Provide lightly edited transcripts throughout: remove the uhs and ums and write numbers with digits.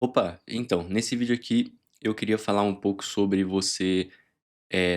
Opa, então, nesse vídeo aqui eu queria falar um pouco sobre você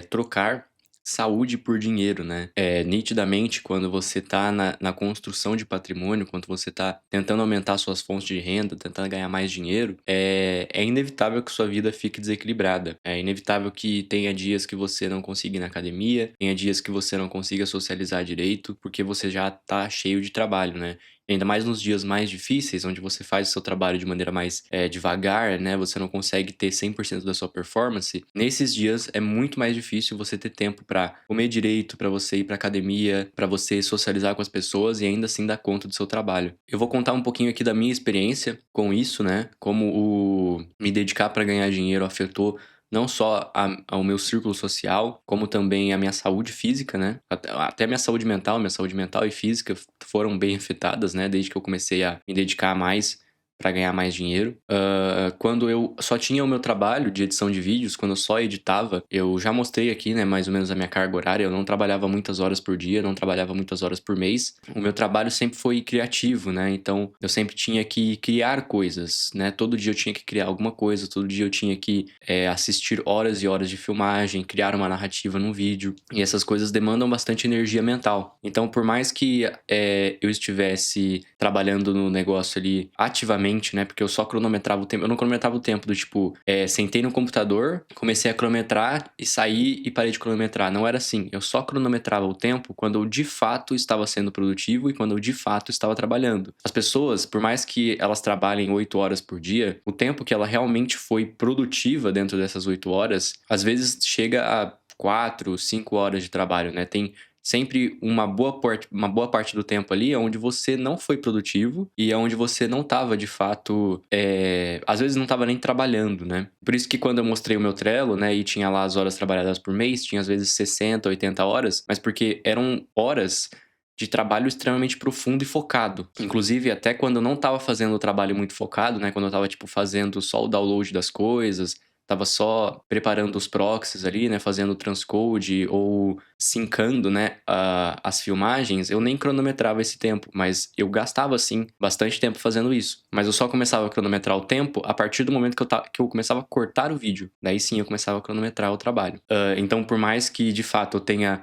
trocar saúde por dinheiro, né? Nitidamente, quando você tá na construção de patrimônio, quando você tá tentando aumentar suas fontes de renda, tentando ganhar mais dinheiro, é inevitável que sua vida fique desequilibrada. É inevitável que tenha dias que você não consiga ir na academia, tenha dias que você não consiga socializar direito, porque você já tá cheio de trabalho, né? Ainda mais nos dias mais difíceis, onde você faz o seu trabalho de maneira mais devagar, né? Você não consegue ter 100% da sua performance. Nesses dias é muito mais difícil você ter tempo pra comer direito, pra você ir pra academia, pra você socializar com as pessoas e ainda assim dar conta do seu trabalho. Eu vou contar um pouquinho aqui da minha experiência com isso, né? Como o me dedicar pra ganhar dinheiro afetou não só ao meu círculo social, como também a minha saúde física, né? Até a minha saúde mental e física foram bem afetadas, né? Desde que eu comecei a me dedicar mais para ganhar mais dinheiro. Quando eu só tinha o meu trabalho de edição de vídeos, quando eu só editava, eu já mostrei aqui, né, mais ou menos a minha carga horária. Eu não trabalhava muitas horas por dia, não trabalhava muitas horas por mês. O meu trabalho sempre foi criativo, né? Então eu sempre tinha que criar coisas, né? Todo dia eu tinha que criar alguma coisa, todo dia eu tinha que assistir horas e horas de filmagem, criar uma narrativa num vídeo. E essas coisas demandam bastante energia mental. Então, por mais que eu estivesse trabalhando no negócio ali ativamente, né? Porque eu só cronometrava o tempo. Eu não cronometrava o tempo do tipo, sentei no computador, comecei a cronometrar e saí e parei de cronometrar. Não era assim. Eu só cronometrava o tempo quando eu de fato estava sendo produtivo e quando eu de fato estava trabalhando. As pessoas, por mais que elas trabalhem 8 horas por dia, o tempo que ela realmente foi produtiva dentro dessas 8 horas, às vezes chega a 4, 5 horas de trabalho, né? Tem sempre uma boa parte do tempo ali onde você não foi produtivo e onde você não estava de fato, às vezes não estava nem trabalhando, né? Por isso que quando eu mostrei o meu Trello, né, e tinha lá as horas trabalhadas por mês, tinha às vezes 60, 80 horas, mas porque eram horas de trabalho extremamente profundo e focado. Inclusive, até quando eu não estava fazendo o trabalho muito focado, né, quando eu estava tipo fazendo só o download das coisas, tava só preparando os proxies ali, né, fazendo o transcode ou sincando, né, as filmagens, eu nem cronometrava esse tempo, mas eu gastava, sim, bastante tempo fazendo isso. Mas eu só começava a cronometrar o tempo a partir do momento que eu começava a cortar o vídeo. Daí sim eu começava a cronometrar o trabalho. Então, por mais que, de fato, eu tenha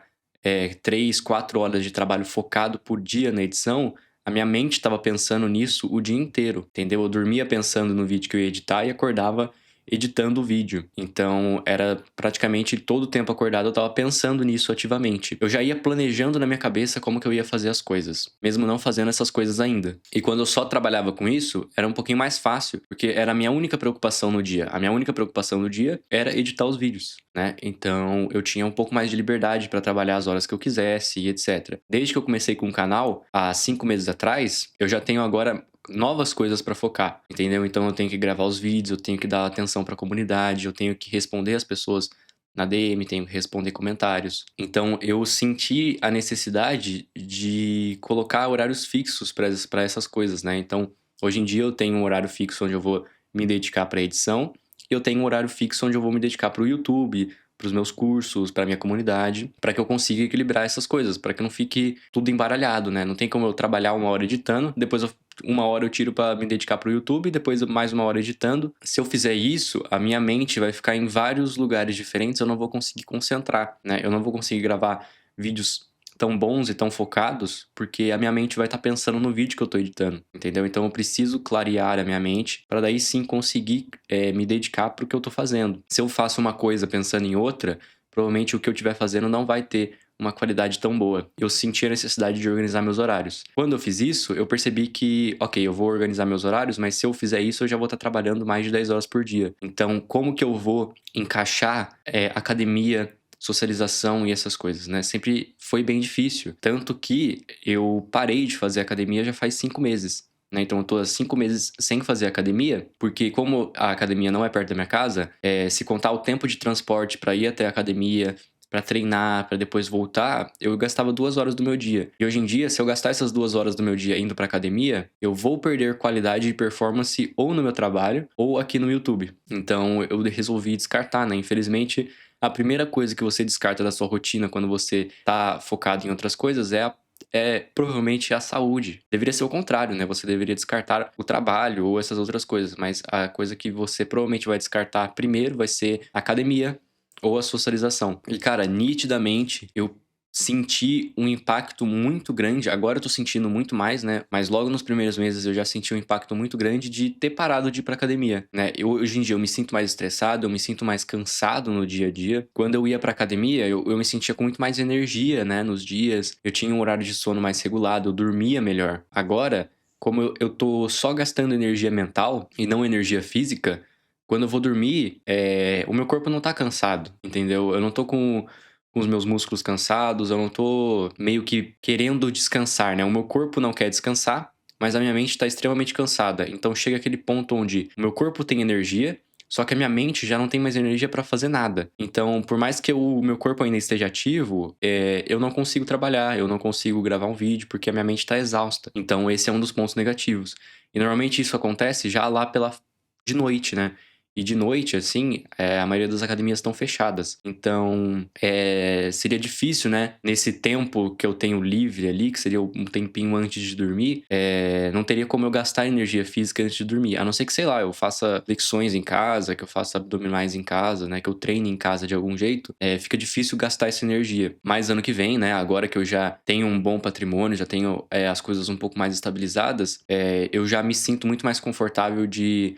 3, 4 horas de trabalho focado por dia na edição, a minha mente estava pensando nisso o dia inteiro, entendeu? Eu dormia pensando no vídeo que eu ia editar e acordava editando o vídeo. Então, era praticamente todo o tempo acordado eu estava pensando nisso ativamente. Eu já ia planejando na minha cabeça como que eu ia fazer as coisas, mesmo não fazendo essas coisas ainda. E quando eu só trabalhava com isso, era um pouquinho mais fácil, porque era a minha única preocupação no dia. A minha única preocupação no dia era editar os vídeos, né? Então, eu tinha um pouco mais de liberdade para trabalhar as horas que eu quisesse e etc. Desde que eu comecei com o canal, há 5 meses atrás, eu já tenho agora novas coisas pra focar, entendeu? Então eu tenho que gravar os vídeos, eu tenho que dar atenção pra comunidade, eu tenho que responder as pessoas na DM, tenho que responder comentários. Então eu senti a necessidade de colocar horários fixos pra essas coisas, né? Então hoje em dia eu tenho um horário fixo onde eu vou me dedicar pra edição e eu tenho um horário fixo onde eu vou me dedicar pro YouTube, pros meus cursos, pra minha comunidade, pra que eu consiga equilibrar essas coisas, pra que não fique tudo embaralhado, né? Não tem como eu trabalhar 1 hora editando, depois 1 hora eu tiro pra me dedicar pro YouTube, depois mais 1 hora editando. Se eu fizer isso, a minha mente vai ficar em vários lugares diferentes, eu não vou conseguir concentrar, né? Eu não vou conseguir gravar vídeos tão bons e tão focados, porque a minha mente vai estar pensando no vídeo que eu tô editando, entendeu? Então eu preciso clarear a minha mente para daí sim conseguir me dedicar pro que eu tô fazendo. Se eu faço uma coisa pensando em outra, provavelmente o que eu estiver fazendo não vai ter uma qualidade tão boa. Eu senti a necessidade de organizar meus horários. Quando eu fiz isso, eu percebi que, ok, eu vou organizar meus horários, mas se eu fizer isso, eu já vou estar trabalhando mais de 10 horas por dia. Então, como que eu vou encaixar academia, socialização e essas coisas, né? Sempre foi bem difícil. Tanto que eu parei de fazer academia já faz 5 meses. Né? Então eu tô há 5 meses sem fazer academia, porque como a academia não é perto da minha casa, se contar o tempo de transporte para ir até a academia, para treinar, para depois voltar, eu gastava 2 horas do meu dia. E hoje em dia, se eu gastar essas 2 horas do meu dia indo para academia, eu vou perder qualidade de performance ou no meu trabalho ou aqui no YouTube. Então eu resolvi descartar, né? Infelizmente, a primeira coisa que você descarta da sua rotina quando você tá focado em outras coisas é provavelmente a saúde. Deveria ser o contrário, né? Você deveria descartar o trabalho ou essas outras coisas, mas a coisa que você provavelmente vai descartar primeiro vai ser a academia ou a socialização. E, cara, nitidamente eu senti um impacto muito grande. Agora eu tô sentindo muito mais, né? Mas logo nos primeiros meses eu já senti um impacto muito grande de ter parado de ir pra academia, né? Hoje em dia eu me sinto mais estressado, eu me sinto mais cansado no dia a dia. Quando eu ia pra academia, eu me sentia com muito mais energia, né? Nos dias, eu tinha um horário de sono mais regulado, eu dormia melhor. Agora, como eu tô só gastando energia mental e não energia física, quando eu vou dormir, o meu corpo não tá cansado, entendeu? Eu não tô com os meus músculos cansados, eu não tô meio que querendo descansar, né? O meu corpo não quer descansar, mas a minha mente tá extremamente cansada. Então chega aquele ponto onde o meu corpo tem energia, só que a minha mente já não tem mais energia pra fazer nada. Então, por mais que o meu corpo ainda esteja ativo, eu não consigo trabalhar, eu não consigo gravar um vídeo, porque a minha mente tá exausta. Então, esse é um dos pontos negativos. E normalmente isso acontece já lá de noite, né? E de noite, assim, a maioria das academias estão fechadas. Então, seria difícil, né? Nesse tempo que eu tenho livre ali, que seria um tempinho antes de dormir, não teria como eu gastar energia física antes de dormir. A não ser que, sei lá, eu faça flexões em casa, que eu faça abdominais em casa, né? Que eu treine em casa de algum jeito. Fica difícil gastar essa energia. Mas ano que vem, né? Agora que eu já tenho um bom patrimônio, já tenho as coisas um pouco mais estabilizadas, eu já me sinto muito mais confortável de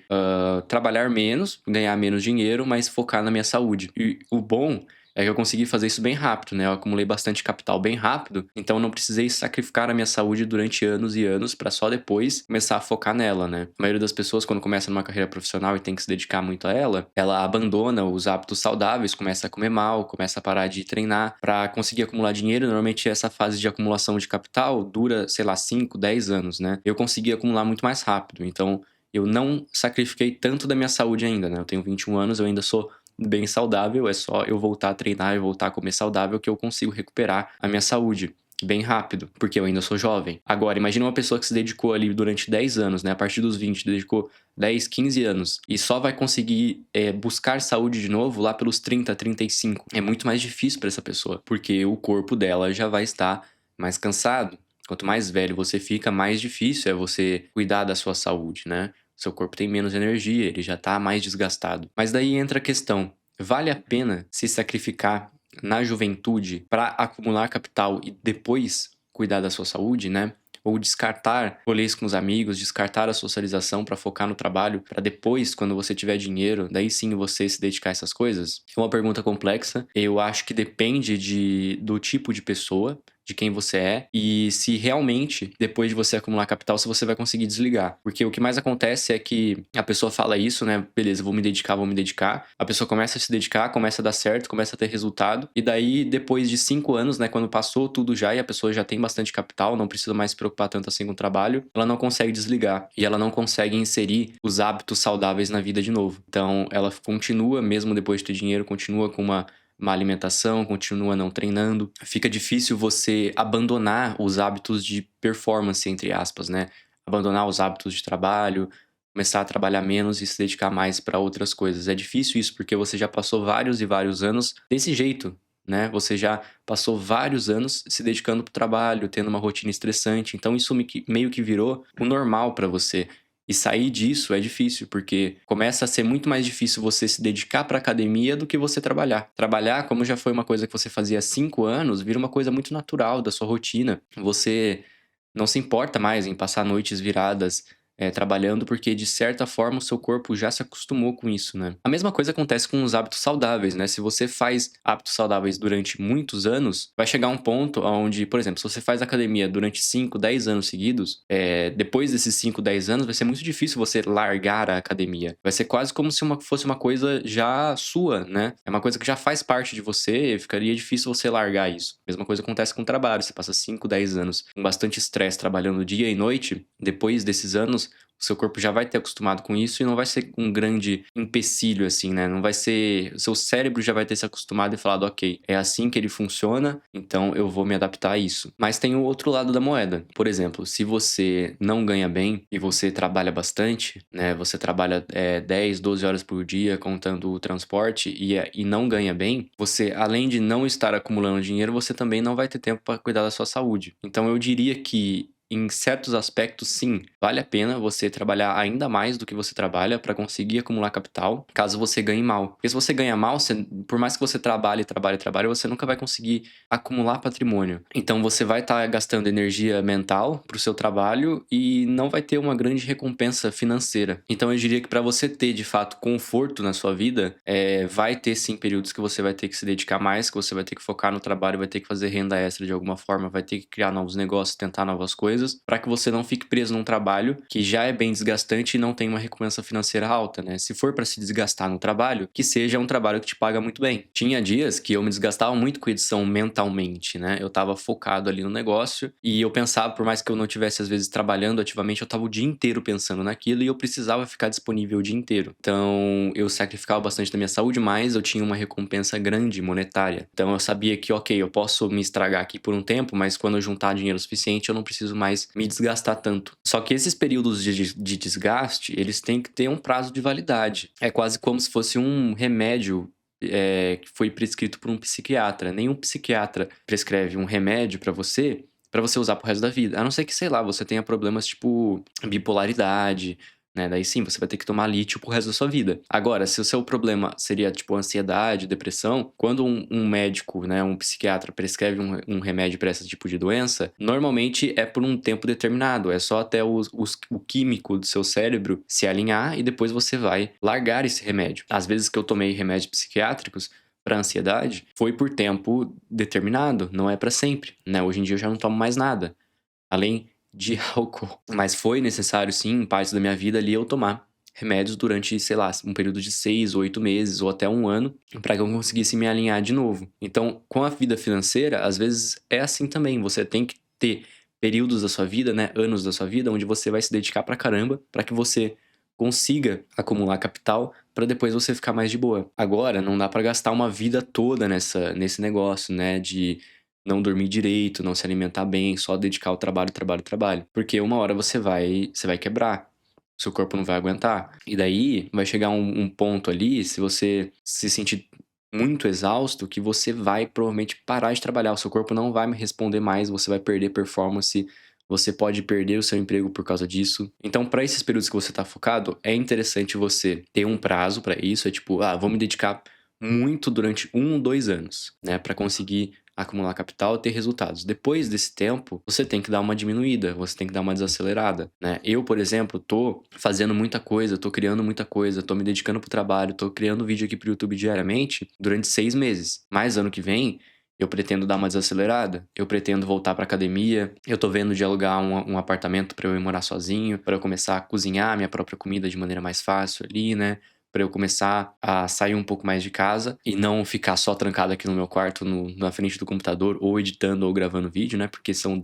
trabalhar menos, ganhar menos dinheiro, mas focar na minha saúde. E o bom é que eu consegui fazer isso bem rápido, né? Eu acumulei bastante capital bem rápido, então eu não precisei sacrificar a minha saúde durante anos e anos para só depois começar a focar nela, né? A maioria das pessoas, quando começa numa carreira profissional e tem que se dedicar muito a ela abandona os hábitos saudáveis, começa a comer mal, começa a parar de treinar para conseguir acumular dinheiro. Normalmente essa fase de acumulação de capital dura, sei lá, 5, 10 anos, né? Eu consegui acumular muito mais rápido, então eu não sacrifiquei tanto da minha saúde ainda, né? Eu tenho 21 anos, eu ainda sou bem saudável, é só eu voltar a treinar e voltar a comer saudável que eu consigo recuperar a minha saúde bem rápido, porque eu ainda sou jovem. Agora, imagina uma pessoa que se dedicou ali durante 10 anos, né? A partir dos 20, dedicou 10, 15 anos e só vai conseguir buscar saúde de novo lá pelos 30, 35. É muito mais difícil para essa pessoa, porque o corpo dela já vai estar mais cansado. Quanto mais velho você fica, mais difícil é você cuidar da sua saúde, né? Seu corpo tem menos energia, ele já tá mais desgastado. Mas daí entra a questão: vale a pena se sacrificar na juventude para acumular capital e depois cuidar da sua saúde, né? Ou descartar rolês com os amigos, descartar a socialização para focar no trabalho, para depois, quando você tiver dinheiro, daí sim você se dedicar a essas coisas? É uma pergunta complexa. Eu acho que depende do tipo de pessoa, de quem você é e se realmente, depois de você acumular capital, se você vai conseguir desligar. Porque o que mais acontece é que a pessoa fala isso, né? Beleza, vou me dedicar, vou me dedicar. A pessoa começa a se dedicar, começa a dar certo, começa a ter resultado. E daí, depois de 5 anos, né? Quando passou tudo já e a pessoa já tem bastante capital, não precisa mais se preocupar tanto assim com o trabalho, ela não consegue desligar. E ela não consegue inserir os hábitos saudáveis na vida de novo. Então, ela continua, mesmo depois de ter dinheiro, continua com uma má alimentação, continua não treinando. Fica difícil você abandonar os hábitos de performance, entre aspas, né? Abandonar os hábitos de trabalho, começar a trabalhar menos e se dedicar mais para outras coisas. É difícil isso porque você já passou vários e vários anos desse jeito, né? Você já passou vários anos se dedicando para o trabalho, tendo uma rotina estressante. Então isso meio que virou o normal para você. E sair disso é difícil, porque começa a ser muito mais difícil você se dedicar para academia do que você trabalhar. Trabalhar, como já foi uma coisa que você fazia há 5 anos, vira uma coisa muito natural da sua rotina. Você não se importa mais em passar noites viradas trabalhando, porque de certa forma o seu corpo já se acostumou com isso, né? A mesma coisa acontece com os hábitos saudáveis, né? Se você faz hábitos saudáveis durante muitos anos, vai chegar um ponto onde, por exemplo, se você faz academia durante 5, 10 anos seguidos, depois desses 5, 10 anos, vai ser muito difícil você largar a academia. Vai ser quase como se fosse uma coisa já sua, né? É uma coisa que já faz parte de você, ficaria difícil você largar isso. A mesma coisa acontece com o trabalho, você passa 5, 10 anos com bastante estresse trabalhando dia e noite, depois desses anos, o seu corpo já vai ter acostumado com isso e não vai ser um grande empecilho, assim, né? Não vai ser... O seu cérebro já vai ter se acostumado e falado, ok, é assim que ele funciona, então eu vou me adaptar a isso. Mas tem o outro lado da moeda. Por exemplo, se você não ganha bem e você trabalha bastante, né? Você trabalha 10, 12 horas por dia contando o transporte e não ganha bem, você, além de não estar acumulando dinheiro, você também não vai ter tempo para cuidar da sua saúde. Então eu diria que em certos aspectos, sim, vale a pena você trabalhar ainda mais do que você trabalha para conseguir acumular capital, caso você ganhe mal. Porque se você ganha mal, por mais que você trabalhe, você nunca vai conseguir acumular patrimônio. Então você vai estar gastando energia mental para o seu trabalho e não vai ter uma grande recompensa financeira. Então eu diria que para você ter de fato conforto na sua vida, vai ter sim períodos que você vai ter que se dedicar mais, que você vai ter que focar no trabalho, vai ter que fazer renda extra de alguma forma, vai ter que criar novos negócios, tentar novas coisas, para que você não fique preso num trabalho que já é bem desgastante e não tem uma recompensa financeira alta, né? Se for para se desgastar no trabalho, que seja um trabalho que te paga muito bem. Tinha dias que eu me desgastava muito com edição mentalmente, né? Eu tava focado ali no negócio e eu pensava, por mais que eu não estivesse às vezes trabalhando ativamente, eu tava o dia inteiro pensando naquilo e eu precisava ficar disponível o dia inteiro. Então, eu sacrificava bastante da minha saúde, mas eu tinha uma recompensa grande monetária. Então, eu sabia que, ok, eu posso me estragar aqui por um tempo, mas quando eu juntar dinheiro suficiente, eu não preciso mais me desgastar tanto. Só que esses períodos de desgaste, eles têm que ter um prazo de validade. É quase como se fosse um remédio que foi prescrito por um psiquiatra. Nenhum psiquiatra prescreve um remédio para você usar pro resto da vida. A não ser que, sei lá, você tenha problemas tipo bipolaridade, né? Daí sim, você vai ter que tomar lítio pro resto da sua vida. Agora, se o seu problema seria tipo ansiedade, depressão, quando um médico, né, um psiquiatra prescreve um remédio para esse tipo de doença, normalmente é por um tempo determinado. É só até o químico do seu cérebro se alinhar e depois você vai largar esse remédio. Às vezes que eu tomei remédios psiquiátricos para ansiedade, foi por tempo determinado, não é para sempre, né? Hoje em dia eu já não tomo mais nada, além de álcool. Mas foi necessário, sim, em parte da minha vida ali, eu tomar remédios durante, sei lá, um período de 6, 8 meses ou até um ano, para que eu conseguisse me alinhar de novo. Então, com a vida financeira, às vezes é assim também. Você tem que ter períodos da sua vida, né, anos da sua vida, onde você vai se dedicar pra caramba, para que você consiga acumular capital para depois você ficar mais de boa. Agora, não dá para gastar uma vida toda nesse negócio, né, de não dormir direito, não se alimentar bem, só dedicar ao trabalho, trabalho, trabalho. Porque uma hora você vai quebrar. Seu corpo não vai aguentar. E daí vai chegar um ponto ali, se você se sentir muito exausto, que você vai provavelmente parar de trabalhar. O seu corpo não vai me responder mais, você vai perder performance, você pode perder o seu emprego por causa disso. Então, para esses períodos que você tá focado, é interessante você ter um prazo para isso. É tipo, vou me dedicar muito durante 1, 2 anos, né, para conseguir acumular capital e ter resultados. Depois desse tempo, você tem que dar uma diminuída, você tem que dar uma desacelerada, né? Eu, por exemplo, tô fazendo muita coisa, tô criando muita coisa, tô me dedicando pro trabalho, tô criando vídeo aqui pro YouTube diariamente durante 6 meses. Mas ano que vem, eu pretendo dar uma desacelerada, eu pretendo voltar pra academia, eu tô vendo de alugar um apartamento pra eu ir morar sozinho, pra eu começar a cozinhar minha própria comida de maneira mais fácil ali, né? Pra eu começar a sair um pouco mais de casa e não ficar só trancado aqui no meu quarto, na frente do computador, ou editando ou gravando vídeo, né? Porque são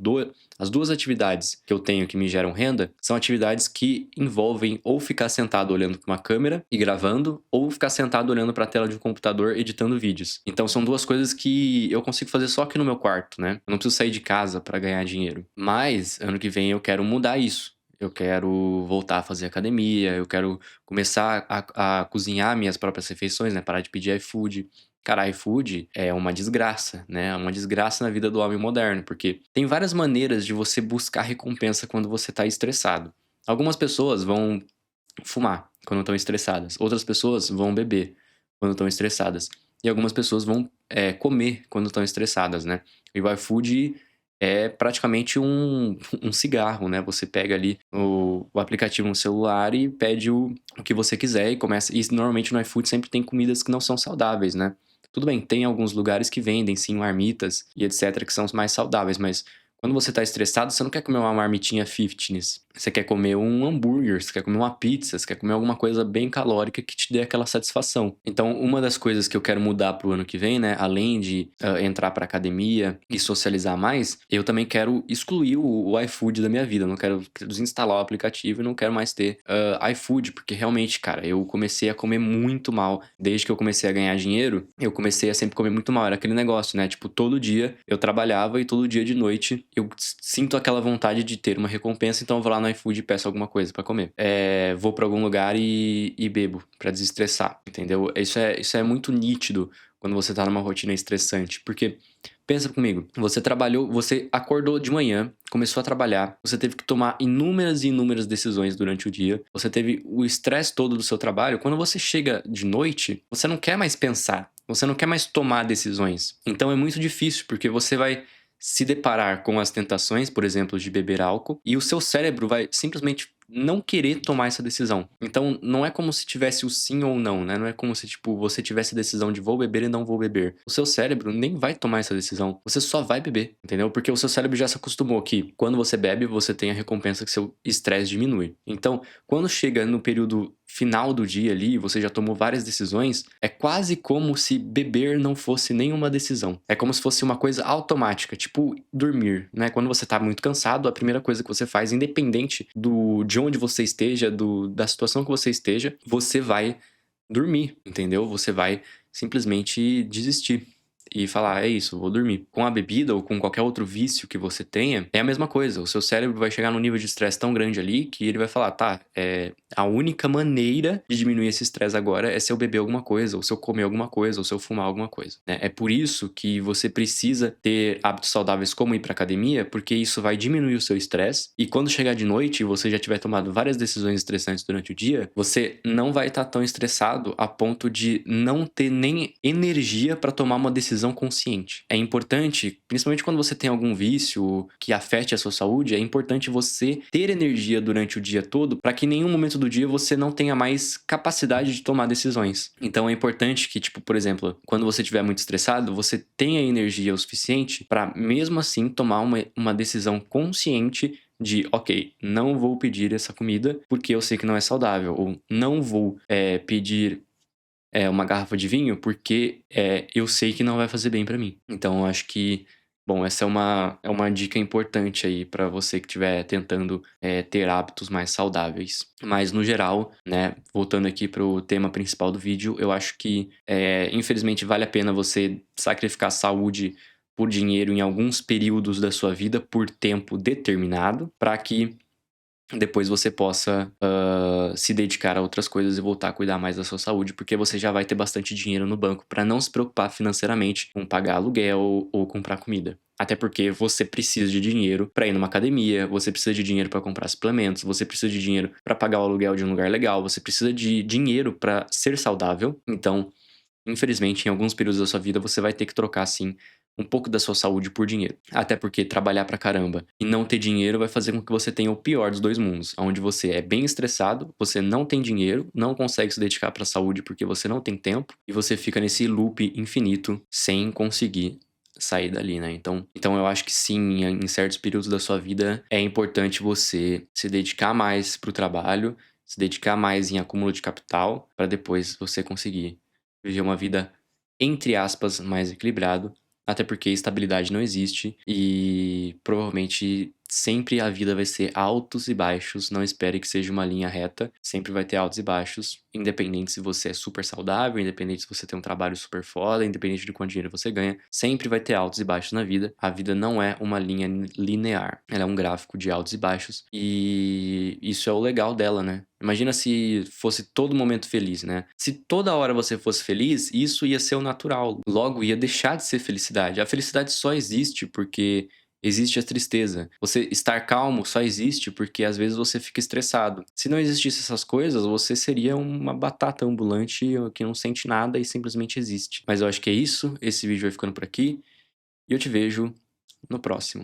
as duas atividades que eu tenho que me geram renda, são atividades que envolvem ou ficar sentado olhando para uma câmera e gravando, ou ficar sentado olhando para a tela de um computador editando vídeos. Então são duas coisas que eu consigo fazer só aqui no meu quarto, né? Eu não preciso sair de casa para ganhar dinheiro. Mas ano que vem eu quero mudar isso. Eu quero voltar a fazer academia, eu quero começar a cozinhar minhas próprias refeições, né? Parar de pedir iFood. Cara, iFood é uma desgraça, né? É uma desgraça na vida do homem moderno, porque tem várias maneiras de você buscar recompensa quando você tá estressado. Algumas pessoas vão fumar quando estão estressadas, outras pessoas vão beber quando estão estressadas, e algumas pessoas vão comer quando estão estressadas, né? E o iFood é praticamente um cigarro, né? Você pega ali o aplicativo no celular e pede o que você quiser e começa. E normalmente no iFood sempre tem comidas que não são saudáveis, né? Tudo bem, tem alguns lugares que vendem sim marmitas e etc, que são os mais saudáveis, mas Quando você tá estressado, você não quer comer uma marmitinha fitness. Você quer comer um hambúrguer, você quer comer uma pizza, você quer comer alguma coisa bem calórica que te dê aquela satisfação. Então, uma das coisas que eu quero mudar pro ano que vem, né, além de entrar pra academia e socializar mais, eu também quero excluir o iFood da minha vida. Eu não quero desinstalar o aplicativo e não quero mais ter iFood, porque realmente, cara, eu comecei a comer muito mal. Desde que eu comecei a ganhar dinheiro, eu comecei a sempre comer muito mal. Era aquele negócio, né? Tipo, todo dia eu trabalhava e todo dia de noite eu sinto aquela vontade de ter uma recompensa, então eu vou lá no iFood e peço alguma coisa pra comer. Vou pra algum lugar e bebo pra desestressar, entendeu? Isso é muito nítido quando você tá numa rotina estressante, porque pensa comigo, você trabalhou, você acordou de manhã, começou a trabalhar, você teve que tomar inúmeras e inúmeras decisões durante o dia, você teve o estresse todo do seu trabalho. Quando você chega de noite, você não quer mais pensar, você não quer mais tomar decisões. Então é muito difícil, porque você vai se deparar com as tentações, por exemplo, de beber álcool, e o seu cérebro vai simplesmente não querer tomar essa decisão. Então, não é como se tivesse o sim ou não, né? Não é como se, tipo, você tivesse a decisão de vou beber e não vou beber. O seu cérebro nem vai tomar essa decisão. Você só vai beber, entendeu? Porque o seu cérebro já se acostumou que quando você bebe, você tem a recompensa que seu estresse diminui. Então, quando chega no período final do dia ali, você já tomou várias decisões, é quase como se beber não fosse nenhuma decisão. É como se fosse uma coisa automática, tipo dormir, né? Quando você tá muito cansado, a primeira coisa que você faz, independente de onde você esteja, da situação que você esteja, você vai dormir, entendeu? Você vai simplesmente desistir e falar, é isso, vou dormir. Com a bebida ou com qualquer outro vício que você tenha, é a mesma coisa. O seu cérebro vai chegar num nível de estresse tão grande ali que ele vai falar, tá, a única maneira de diminuir esse estresse agora é se eu beber alguma coisa, ou se eu comer alguma coisa, ou se eu fumar alguma coisa, né? É por isso que você precisa ter hábitos saudáveis como ir pra academia, porque isso vai diminuir o seu estresse, e quando chegar de noite e você já tiver tomado várias decisões estressantes durante o dia, você não vai estar tão estressado a ponto de não ter nem energia pra tomar uma decisão consciente. É importante, principalmente quando você tem algum vício que afete a sua saúde, é importante você ter energia durante o dia todo para que em nenhum momento do dia você não tenha mais capacidade de tomar decisões. Então é importante que, tipo, por exemplo, quando você estiver muito estressado, você tenha energia o suficiente para mesmo assim tomar uma decisão consciente de, ok, não vou pedir essa comida porque eu sei que não é saudável, ou não vou pedir uma garrafa de vinho porque eu sei que não vai fazer bem pra mim. Então eu acho que, bom, essa é uma dica importante aí pra você que estiver tentando ter hábitos mais saudáveis. Mas no geral, né, voltando aqui pro tema principal do vídeo, eu acho que infelizmente vale a pena você sacrificar saúde por dinheiro em alguns períodos da sua vida por tempo determinado, para que depois você possa se dedicar a outras coisas e voltar a cuidar mais da sua saúde, porque você já vai ter bastante dinheiro no banco para não se preocupar financeiramente com pagar aluguel ou comprar comida. Até porque você precisa de dinheiro para ir numa academia, você precisa de dinheiro para comprar suplementos, você precisa de dinheiro para pagar o aluguel de um lugar legal, você precisa de dinheiro para ser saudável. Então, infelizmente, em alguns períodos da sua vida, você vai ter que trocar, sim, um pouco da sua saúde por dinheiro. Até porque trabalhar pra caramba e não ter dinheiro vai fazer com que você tenha o pior dos dois mundos, onde você é bem estressado, você não tem dinheiro, não consegue se dedicar pra saúde porque você não tem tempo, e você fica nesse loop infinito sem conseguir sair dali, né? Então eu acho que sim, em certos períodos da sua vida é importante você se dedicar mais pro trabalho, se dedicar mais em acúmulo de capital, para depois você conseguir viver uma vida, entre aspas, mais equilibrado, até porque estabilidade não existe e provavelmente sempre a vida vai ser altos e baixos. Não espere que seja uma linha reta, sempre vai ter altos e baixos, independente se você é super saudável, independente se você tem um trabalho super foda, independente de quanto dinheiro você ganha, sempre vai ter altos e baixos na vida. A vida não é uma linha linear, ela é um gráfico de altos e baixos, e isso é o legal dela, né? Imagina se fosse todo momento feliz, né? Se toda hora você fosse feliz, isso ia ser o natural. Logo, ia deixar de ser felicidade. A felicidade só existe porque existe a tristeza. Você estar calmo só existe porque às vezes você fica estressado. Se não existisse essas coisas, você seria uma batata ambulante que não sente nada e simplesmente existe. Mas eu acho que é isso. Esse vídeo vai ficando por aqui e eu te vejo no próximo.